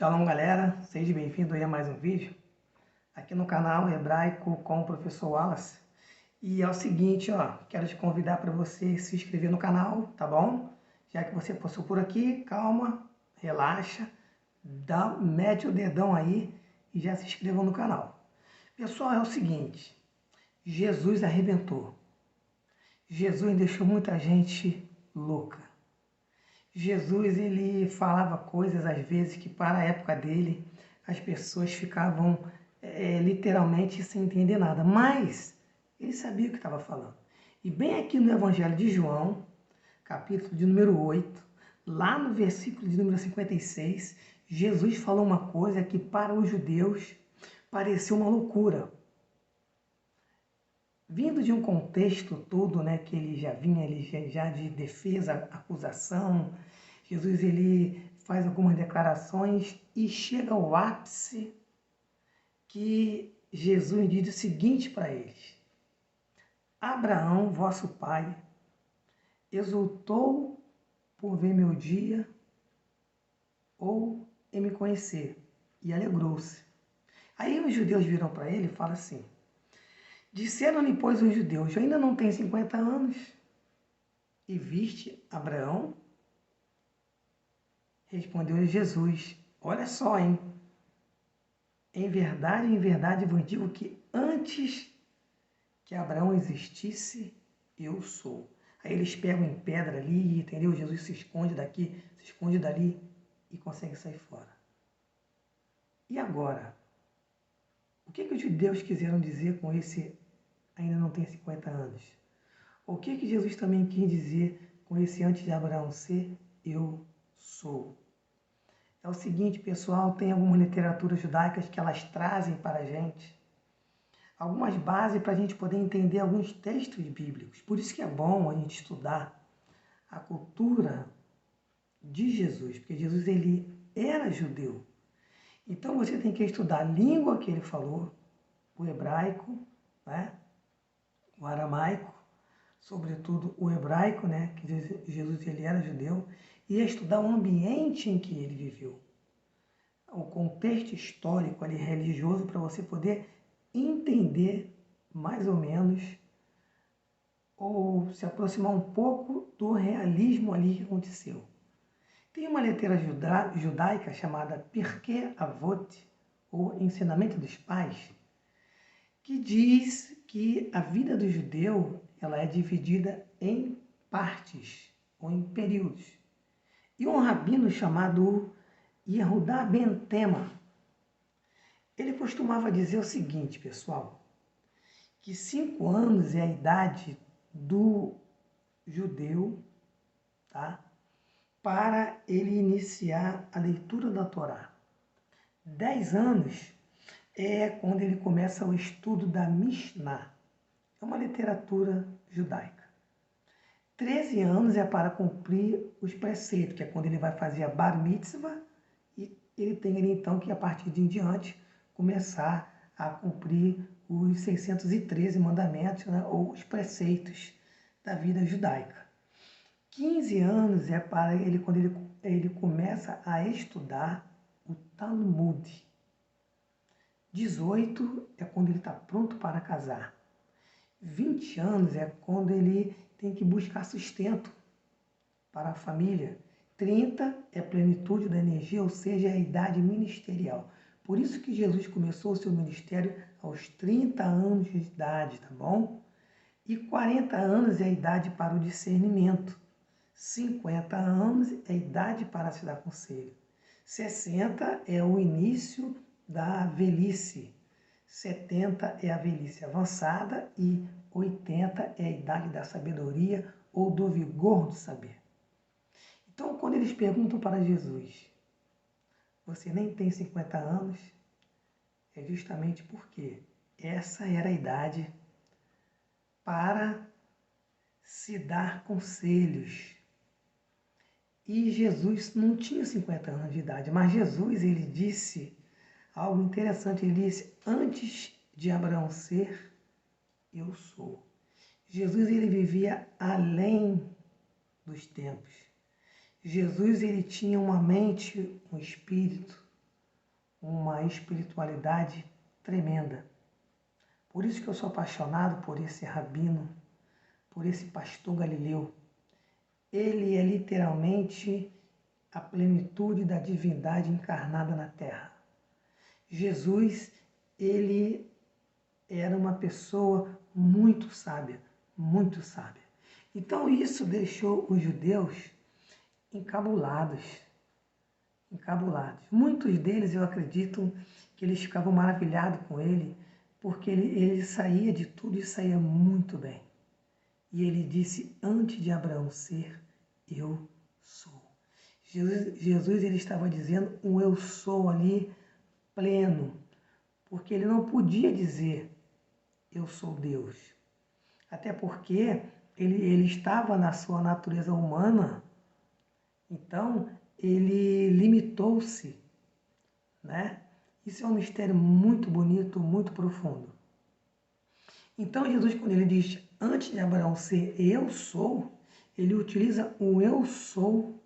Shalom, galera, seja bem-vindo aí a mais um vídeo aqui no canal Hebraico com o Professor Wallace. E é o seguinte, quero te convidar para você se inscrever no canal, tá bom? Já que você passou por aqui, calma, relaxa, mete o dedão aí e já se inscreva no canal. Pessoal, é o seguinte, Jesus arrebentou. Jesus deixou muita gente louca. Jesus, ele falava coisas, às vezes, que para a época dele, as pessoas ficavam literalmente sem entender nada. Mas ele sabia o que estava falando. E bem aqui no Evangelho de João, capítulo de número 8, lá no versículo de número 56, Jesus falou uma coisa que para os judeus pareceu uma loucura. Vindo de um contexto todo, né, que ele já vinha já de defesa, acusação, Jesus ele faz algumas declarações e chega ao ápice que Jesus diz o seguinte para eles: Abraão, vosso pai, exultou por ver meu dia ou em me conhecer, e alegrou-se. Aí os judeus viram para ele e falam assim: disseram-lhe, pois, os judeus, ainda não tem 50 anos, e viste Abraão? Respondeu-lhe Jesus: olha só, hein? Em verdade vos digo que antes que Abraão existisse, eu sou. Aí eles pegam em pedra ali, entendeu? Jesus se esconde daqui, se esconde dali e consegue sair fora. E agora? O que os judeus quiseram dizer com esse ainda não tem 50 anos? O que Jesus também quis dizer com esse antes de Abraão ser, eu sou? É o seguinte, pessoal, tem algumas literaturas judaicas que elas trazem para a gente algumas bases para a gente poder entender alguns textos bíblicos. Por isso que é bom a gente estudar a cultura de Jesus, porque Jesus ele era judeu. Então você tem que estudar a língua que ele falou, o hebraico, né? O aramaico, sobretudo o hebraico, né? Que Jesus ele era judeu, e estudar o ambiente em que ele viveu. O contexto histórico ali, religioso, para você poder entender mais ou menos ou se aproximar um pouco do realismo ali que aconteceu. Tem uma letra judaica chamada Pirkei Avot, ou Ensinamento dos Pais, que diz que a vida do judeu ela é dividida em partes ou em períodos. E um rabino chamado Yehudá ben Tema, ele costumava dizer o seguinte, pessoal, que 5 anos é a idade do judeu, tá? Para ele iniciar a leitura da Torá. 10 anos é quando ele começa o estudo da Mishnah, é uma literatura judaica. 13 anos é para cumprir os preceitos, que é quando ele vai fazer a Bar Mitzvah, e ele tem ali então que a partir de em diante começar a cumprir os 613 mandamentos, né, ou os preceitos da vida judaica. 15 anos é para ele quando ele começa a estudar o Talmud. 18 é quando ele está pronto para casar. 20 anos é quando ele tem que buscar sustento para a família. 30 é plenitude da energia, ou seja, é a idade ministerial. Por isso que Jesus começou o seu ministério aos 30 anos de idade, tá bom? E 40 anos é a idade para o discernimento. 50 anos é a idade para se dar conselho. 60 é o início da velhice. 70 é a velhice avançada e 80 é a idade da sabedoria ou do vigor do saber. Então, quando eles perguntam para Jesus, você nem tem 50 anos, é justamente porque essa era a idade para se dar conselhos. E Jesus não tinha 50 anos de idade, mas Jesus ele disse algo interessante. Ele disse, antes de Abraão ser, eu sou. Jesus ele vivia além dos tempos. Jesus ele tinha uma mente, um espírito uma espiritualidade tremenda. Por isso que eu sou apaixonado por esse rabino, por esse pastor Galileu. Ele é literalmente a plenitude da divindade encarnada na Terra. Jesus, ele era uma pessoa muito sábia, muito sábia. Então isso deixou os judeus encabulados. Muitos deles, eu acredito, que eles ficavam maravilhados com ele, porque ele saía de tudo e saía muito bem. E ele disse, antes de Abraão ser, eu sou. Jesus ele estava dizendo um eu sou ali pleno, porque ele não podia dizer eu sou Deus. Até porque ele estava na sua natureza humana, então ele limitou-se, né? Isso é um mistério muito bonito, muito profundo. Então Jesus, quando ele diz, antes de Abraão ser eu sou, ele utiliza o eu sou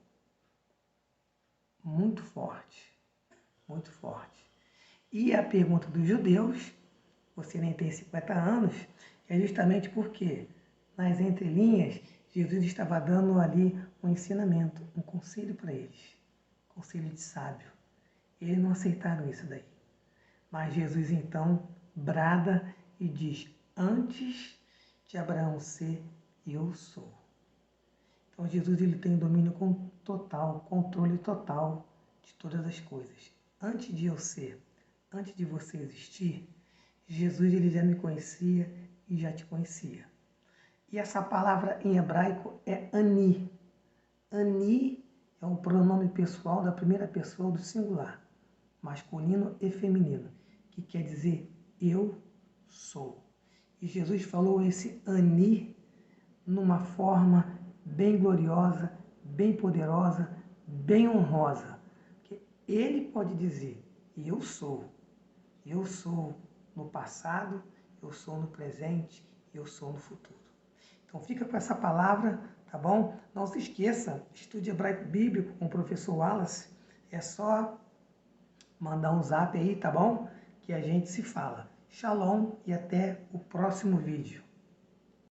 muito forte, muito forte. E a pergunta dos judeus, você nem tem 50 anos, é justamente porque, nas entrelinhas, Jesus estava dando ali um ensinamento, um conselho para eles, conselho de sábio. Eles não aceitaram isso daí. Mas Jesus então brada e diz, antes de Abraão ser, eu sou. Então Jesus ele tem domínio total, controle total de todas as coisas. Antes de eu ser, antes de você existir, Jesus ele já me conhecia e já te conhecia. E essa palavra em hebraico é ani. Ani é um pronome pessoal da primeira pessoa do singular, masculino e feminino, que quer dizer eu sou. E Jesus falou esse ani numa forma bem gloriosa, bem poderosa, bem honrosa. Que ele pode dizer, eu sou no passado, eu sou no presente, eu sou no futuro. Então fica com essa palavra, tá bom? Não se esqueça, estude hebraico bíblico com o professor Wallace. É só mandar um zap aí, tá bom? Que a gente se fala. Shalom e até o próximo vídeo.